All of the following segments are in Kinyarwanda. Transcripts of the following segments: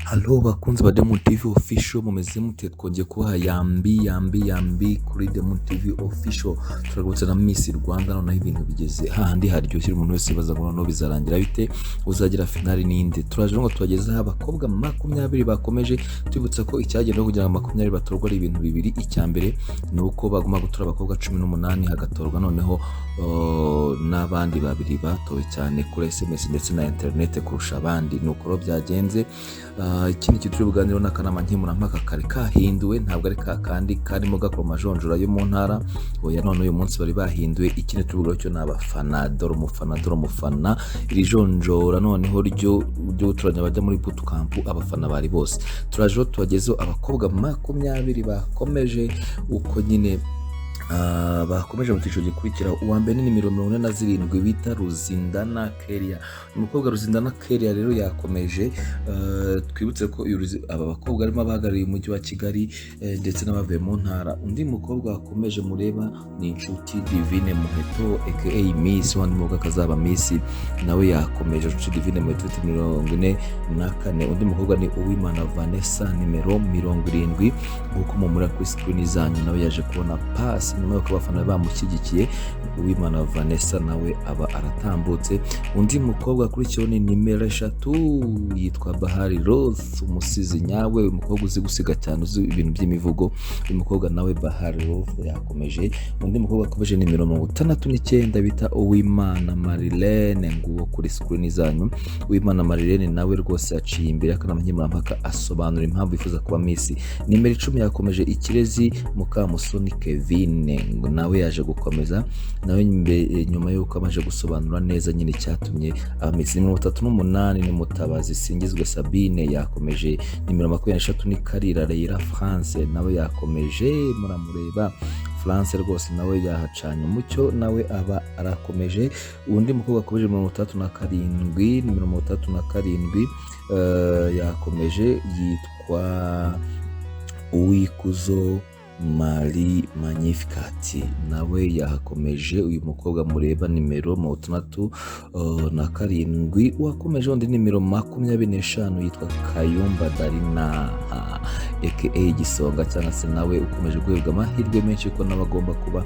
Halo bakunzi ba Diamond TV Official, mumeze mute? Twongeye kubaha yambi kuri Diamond TV Official. Turagutse na Miss Rwanda, noneho ibintu bigeze hahandi haryoshye, umuntu wese yibaza ngo noneho bizarangira bite, uzagira finali ninde. Turaje ngo tubagezeho abakobwa 20 bakomeje. Tubibutsa ko icyagendeho kugira ngo 20 batorwa ari ibintu bibiri. Icya mbere ni uko bagomba gutora abakobwa 18 hagatorwa noneho n'abandi babiri batowe cyane kuri SMS ndetse na internet kurusha abandi. Nuko byagenze. Ikindi kituri buganiro n'akanama nkemurampaka kare kahinduwe, ntabwo ari kandi karimo gakora amajonjora yo mu ntara. Oya, none uyu munsi bari bahinduwe. Ikindi tuvuga cyo n'abafana, dore umufana iri jonjora noneho ryo turanya bajya muri bootcamp, abafana bari bose. Turaje tubagezeho abakobwa 20 bakomeje uko nyine bakomeje mu cyiciro gikurikira. Uwa mbere ni nimero 47 bita Ruzindana Kelia. Umukobwa Ruzindana Kelia rero yakomeje. Twibutse ko aba bakobwa arimo abahagarariye umujyi wa Kigali ndetse n'abavuye mu ntara. Undi mukobwa wakomeje mureba ni Inshuti Divine Muheto aka Miss, wandi mukobwa kazaba Miss nawe yakomeje. Inshuti Divine Muheto 44. Undi mukobwa ni Uwimana Vanessa nimero 70 nkuko mumura kuri screen zanyu, nawe yaje kubona pass nyuma yo kubafana bamushyigikiye. Uwimana Vanessa nawe aba aratambutse. Undi mukobwa kuri cyo ni nimero 3 yitwa Bahari Rose, umusizi nyawe, uyu mukobwa uzi gusiga cyane, uzi ibintu by'imivugo. Uyu mukobwa nawe Bahari Rose yakomeje. Undi mukobwa akomeje nimero 69 bita Uwimana Marilene, nguwo kuri screen zanyu. Uwimana Marilene nawe rwose yaciye imbere akanama nkemurampaka asobanura impamvu yifuza kuba Miss. Nimero 10 yakomeje Ikirezi Mukamusoni Kevin, nawe yaje gukomeza nawe nyuma yuko amaje gusobanura neza nyine cyatumye Miss. Nimero 38 ni Mutabazi Singizwe Sabine yakomeje. Nimero 23 ni Karira Leila France, nawe yakomeje. Muramureba France rwose nawe yahacanye umucyo, nawe aba arakomeje. Undi mukobwa akomeje nimero 37, nimero 37 yakomeje yitwa Uwikuzo Marie Magnificat, nawe yahakomeje. Uyu mukobwa mureba nimero 37 wakomeje. Undi nimero 25 yitwa Kayumba Darina aka Gisonga, cyangwa se nawe ukomeje guhabwa amahirwe menshi ko nabagomba kuba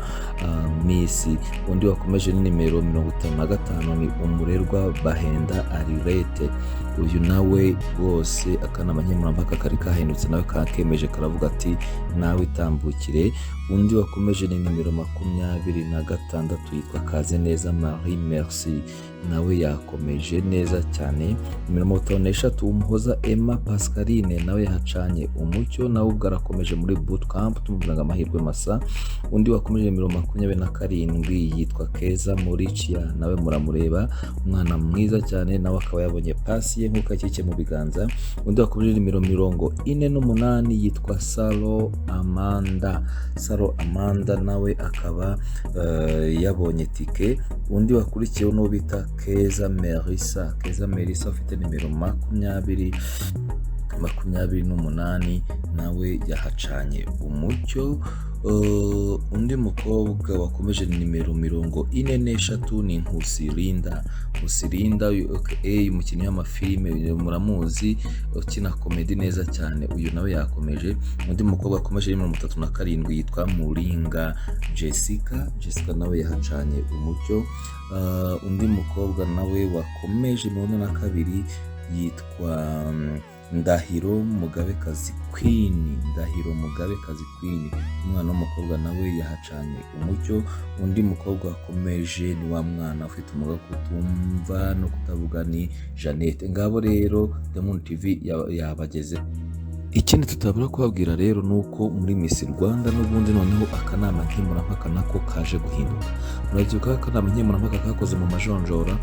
Miss. Undi wakomeje ni nimero 55 ni Umurerwa Bahenda Arirete. Uyu nawe rwose akanama nkemurampaka kari kahindutse, nawe kakemeje karavuga ati nawe tambukire. Undi wakomeje ni nimero 26 yitwa Kazeneza Marie Merci, nawe yakomeje neza cyane. Nimero 53 Umuhoza Emma Pascaline, nawe yahacanye umucyo, nawe ubwo arakomeje muri bootcamp, tumubwira amahirwe masa. Undi wakomeje nimero 27 yitwa Keza Mauricia, nawe muramureba, umwana mwiza cyane, nawe akaba yabonye pasi ye nkuko akike mu biganza. Undi wakomeje nimero 48 yitwa Salo Amanda, nawe akaba yabonye tike. Undi wakurikiyeho no bita Keza Melissa ufite nimero 28 nawe yahacanye umucyo. Undi mukobwa wakomeje nimero 43 ni Nkusi Linda, umukinnyi w'amafilime muramuzi, ukina komedi neza cyane, uyu nawe yakomeje. Undi mukobwa wakomeje nimero 37 yitwa Muringa Jessica, nawe yahacanye umucyo. Undi mukobwa nawe wakomeje 42 yitwa Ndahiro Mugabekazi Queen, umwana w'umukobwa nawe yahacanye umucyo. Undi mukobwa wakomeje ni wa mwana ufite umuga kutumva no kutavuga ni Jeannette. Ngabo rero Diamond TV yabageze. Ikindi tutabura kubabwira rero nuko muri Miss Rwanda n'ubundi noneho akanama nkemurampaka nako kaje guhinduka. Murabyuka akanama nkemurampaka kakoze mu majonjora,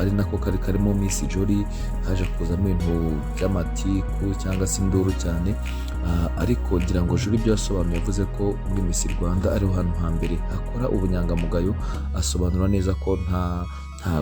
ari nako kari karimo Miss Jolie, haje kuzamo ibintu by'amatiku cyangwa se induru cyane, ariko ngira ngo Jolie ibyo yasobanuye yavuze ko muri Miss Rwanda ariho hantu hambere hakora ubunyangamugayo. Asobanura neza ko nta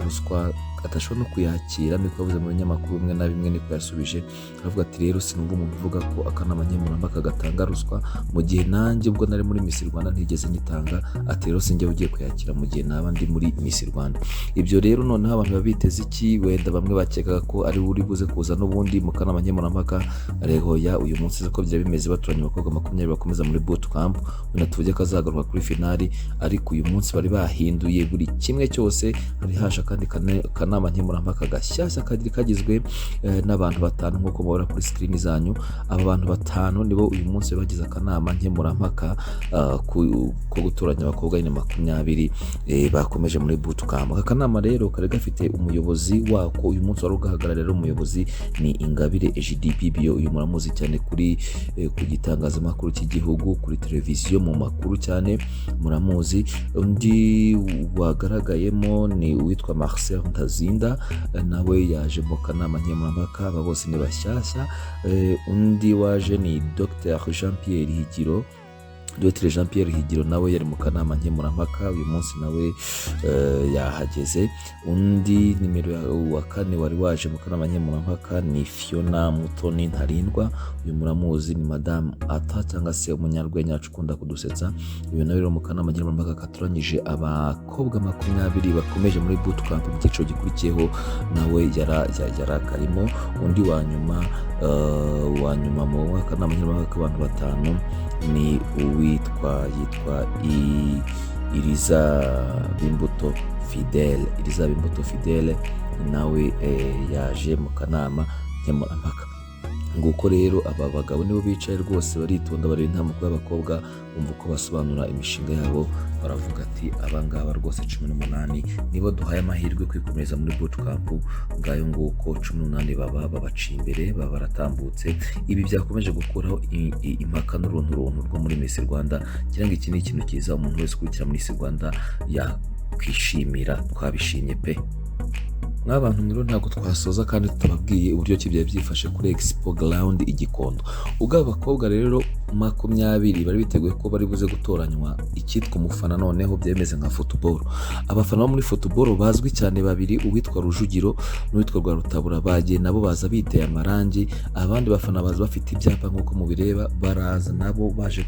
ruswa atashobora no kuyakira. niko yavuze mu binyamakuru bimwe na bimwe, niko yasubije aravuga ati rero sinumva umuntu uvuga ko akanama nkemurampaka gatanga ruswa mu gihe nanjye ubwo nari muri Miss Rwanda ntigeze nyitanga. Ati rero sinjye ugiye kuyakira mu gihe naba ndi muri Miss Rwanda. Ibyo rero noneho abantu babiteze iki? Wenda bamwe bakekaga ko ari uri buze kuza n'ubundi mu kanama nkemurampaka. Rehoya uyu munsi ko byari bimeze, baturanye abakobwa 20 bakomeza muri bootcamp, wenda tuvuge ko azagaruka kuri finali, ariko uyu munsi bari bahinduye buri kimwe cyose. Hari hasha kandi kanama nkemurampaka gashyashya kagizwe n'abantu 5 nk'uko mubona kuri screen zanyu. Aba bantu 5 nibo uyu munsi bagize akanama nkemurampaka ko gutoranya abakobwa 20 bakomeje muri bootcamp. Aka kanama rero kare gafite umuyobozi wako uyu munsi wari ugahagararira. Umuyobozi ni Ingabire GDPBO, uyu muramuzi cyane kuri ku gitangazamakuru cy'igihugu, kuri televiziyo, mu makuru cyane muramuzi. Undi wagaragayemo ni uwitwa Marcel Ntazinda, nawe yaje mu kanama nkemurampaka. Aba bose ni bashyashya. Undi waje ni Dr Jean Pierre Higiro, nawe yari mu kanama nkemurampaka uyu munsi, nawe yahageze. Undi nimero wa 4 wari waje mu kanama nkemurampaka ni Fiona Mutoni Ntarindwa, uyu muramuzi ni Madame Ata cyangwa se umunyarwenya ukunda kudusetsa. Uyu nawe mu kanama nkemurampaka katuranyije abakobwa 20 bakomeje muri bootcamp mu cyiciro gikurikiyeho, nawe yarakarimo. Undi wa nyuma mu kanama nkemurampaka abantu 5 ni yitwa Iriza Bimbuto Fidele, nawe yaje mu kanama nkemurampaka. Nguko rero aba bagabo nibo bicaye rwose baritonda, bari intambuko y'abakobwa, bumva uko basobanura imishinga yabo. Baravuga ati abangaba rwose 18 nibo duhaye amahirwe kwikomereza muri bootcamp. Ngayo nguko 18 babaciye imbere, baratambutse. Ibi byakomeje gukuraho impaka n'uruntu rwo muri Miss Rwanda. Kiranga iki ni ikintu cyiza umuntu wese ukurikira muri Miss Rwanda yakwishimira. Twabishimye pe. Nk'abantu mwiro ntabwo twasoza kandi tutababwiye uburyo kibyari byifashe kuri Expo Ground i Gikondo. Ubwo abakobwa rero 20 bari biteguye ko bari buze gutoranywa icyitwa umufana. Noneho byemeze nka football. Abafana bo muri football bazwi cyane babiri, uwitwa Rujugiro n'uwitwa Rwarutabura, bagiye nabo baza biteye amarangi. Abandi bafana baza bafite ibyapa nk'uko mubireba, baraza nabo baje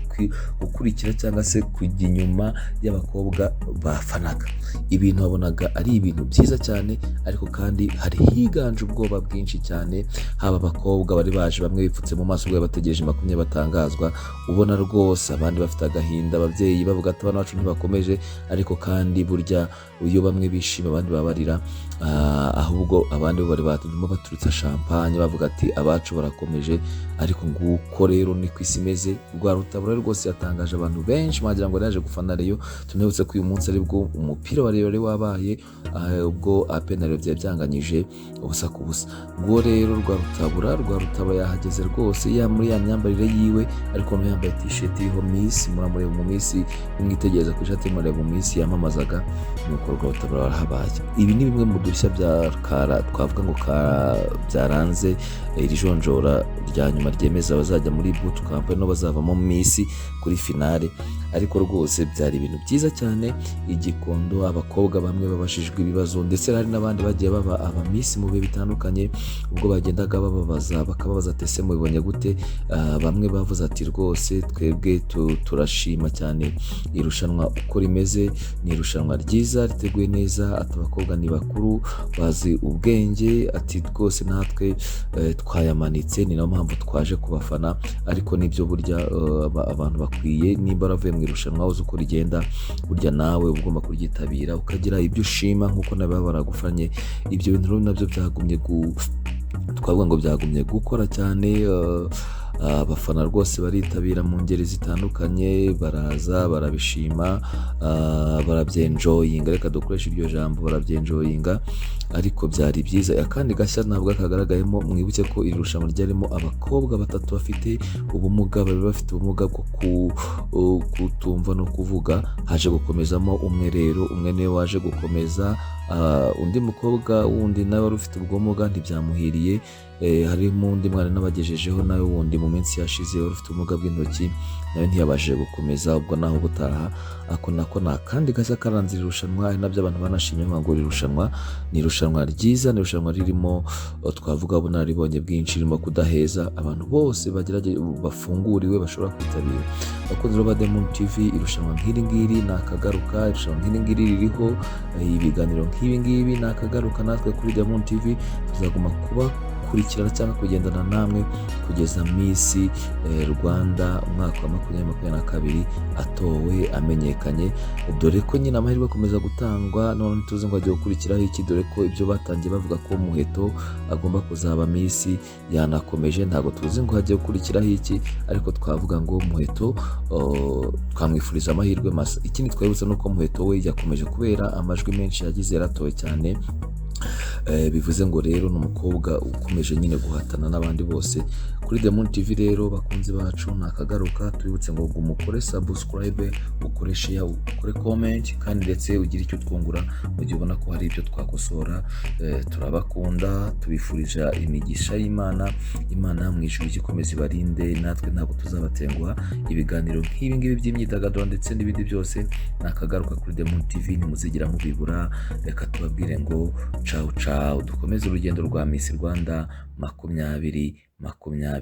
gukurikira cyangwa se kujya inyuma y'abakobwa bafanaga. Ibintu babonaga ari ibintu byiza cyane, ariko kandi hari higanje ubwoba bwinshi cyane. Haba abakobwa bari baje bamwe bipfutse mu maso bwa bategereje 20 batangazwa, ubona rwose abandi bafite agahinda, ababyeyi bavuga ati abana bacu ntibakomeje. Ariko kandi burya iyo bamwe bishima abandi babarira, ahubwo abandi bari baturutse champagne bavuga ati abacu barakomeje. Ariko nguko rero ni kwisi imeze. Rwarutabura rwose yatangaje abantu benshi wagira ngo yaje gufana Rayon. Tunibutse ko uyu munsi ari bwo umupira wa Rayon wabaye, ubwo apenalty byanganyije ubusa ku busa. Ngo rero Rwarutabura yahageze rwose muri ya myambarire yiwe, ariko no yambaye t-shirt iriho Miss muramureba mu Miss, mwitegereza ku ishati mureba mu Miss yamamazaga. Nuko Rwarutabura warahabaye. Ibi ni bimwe mu dushya bya twavuga ngo byaranze iri jonjora rya nyuma ryemeza abazajya muri bootcamp no bazavamo Miss kuri finale. Ariko rwose byari ibintu byiza cyane. I Gikondo abakobwa bamwe babashijwe ibibazo, ndetse hari n'abandi bagiye baba aba Miss mu bihe bitandukanye. Ubwo bagendaga bakababaza ati ese mubibonye gute? Bamwe bavuze ati rwose twebwe turashima cyane irushanwa uko rimeze, ni irushanwa ryiza riteguye neza. Ati abakobwa ni bakuru bazi ubwenge, ati rwose natwe twayamanitse, ni nayo mpamvu twaje kubafana. Ariko nibyo burya abantu bakwiye, nimba baravuye mu irushanwa uzi uko rigenda, burya nawe ugomba kuryitabira ukagira ibyo ushima nk'uko nabo baragufanye. Ibyo bintu rero nabyo byagumye twavuga ngo byagumye gukora cyane. Abafana rwose baritabira mu ngeri zitandukanye, baraza barabishima, barabyenjoyinga. Reka dukoresha iryo jambo, barabyenjoyinga. Ariko byari byiza. Akandi gashya ntabwo kagaragayemo, mwibuke ko iri rushanwa ryarimo abakobwa 3 bafite ubumuga, bari bafite ubumuga bwo kutumva no kuvuga. Haje gukomezamo umwe rero, umwe niwe waje gukomeza. Undi mukobwa wundi nawe wari ufite ubumuga ntibyamuhiriye, harimo undi mwana nabagejejeho nawe wundi mu minsi yashize wari ufite ubumuga bw'intoki, nawe ntiyabashije gukomeza, ubwo naho gutaha ako nako nta kandi gashya karanze irushanwa, ari nabyo abantu banashimye ngo irushanwa ni irushanwa ryiza, ni irushanwa ririmo twavuga ubunararibonye bwinshi, ririmo kudaheza, abantu bose bafunguriwe bashobora kwitabira. Abakunzi ba Diamond TV, irushanwa nk'iri ngiri ni akagaruka, irushanwa nk'iri ngiri ririho, ibiganiro nk'ibi ngibi ni akagaruka. Natwe kuri Diamond TV tuzaguma kubakurikirana cyangwa kugendana namwe kugeza Miss Rwanda umwaka wa 2022 atowe amenyekanye, dore ko nyine amahirwe akomeza gutangwa, none tuzi ngo agiye gukurikiraho iki, dore ko ibyo batangiye bavuga ko Muheto agomba kuzaba Miss yanakomeje, ntabwo tuzi ngo hagiye gukurikiraho iki, ariko twavuga ngo Muheto twamwifuriza amahirwe masa. Ikindi twabutse nuko Muheto we yakomeje kubera amajwi menshi yagize, yaratowe cyane, bivuze ngo rero ni umukobwa ukomeje nyine guhatana n'abandi bose. Kuri Diamond TV rero bakunzi bacu nakagaruka, tubibutse ngo umukore subscribe, ukore share, ukore comment, kandi ndetse ugira icyo twungura mu gihe ubona ko hari ibyo twakosora. Turabakunda, tubifurije imigisha y'Imana, Imana mu ijuru ikomeze ibarinde, natwe ntabwo tuzabatenguha. Ibiganiro nk'ibi ngibi by'imyidagaduro ndetse n'ibindi byose nakagaruka kuri Diamond TV, ntimuzigira mubibura. Reka tubabwire ngo ciao ciao, dukomeze urugendo rwa Miss Rwanda 2020.